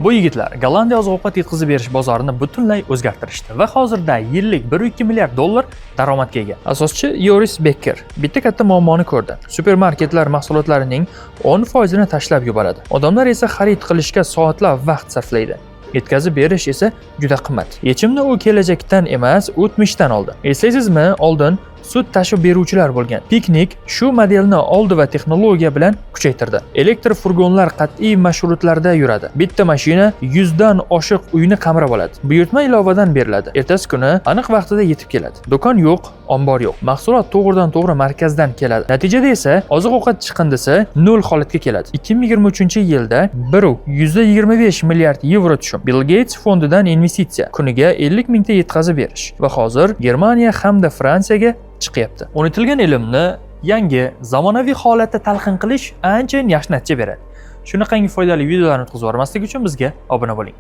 Bu yigitlar Gollandiya oziq-ovqat yetkazib berish bozorini butunlay o'zgartirishdi va hozirda yillik 1,2 milliard dollar daromadga ega. Asoschi Joris Becker bitta katta muammoni ko'rdi. Supermarketlar mahsulotlarining 10% tashlab yuboradi. Odamlar esa xarid qilishga soatlab vaqt sarflaydi. Yetkazib berish esa juda qimmat. Yechimni u kelajakdan emas, o'tmishdan oldi. Eslaysizmi, oldin sut tashib beruvchilar bo'lgan. Piknik shu modelni oldi va texnologiya bilan kuchaytirdi. Elektr furgonlar qat'iy marshrutlarda yuradi. Bitta mashina 100 dan oshiq uyni qamrab oladi. Buyurtma ilovadan beriladi. Ertasi kuni aniq vaqtida yetib keladi. Do'kon yo'q, ombor yo'q. Mahsulot to'g'ridan-to'g'ri markazdan keladi. Natijada esa oziq-ovqat chiqindisi nol holatga keladi. 2023-yilda biruv 125 milliard yevro tushum. Bill Gates fondidan investitsiya, kuniga 50 mingta yetkazib berish va hozir Germaniya hamda Fransiyaga chiqyapti. Unutilgan ilmni yangi zamonaviy holatda talqin qilish ancha yaxshi natija beradi. Shunaqangi foydali videolarni o'tkazib bormaslik uchun bizga obuna bo'ling.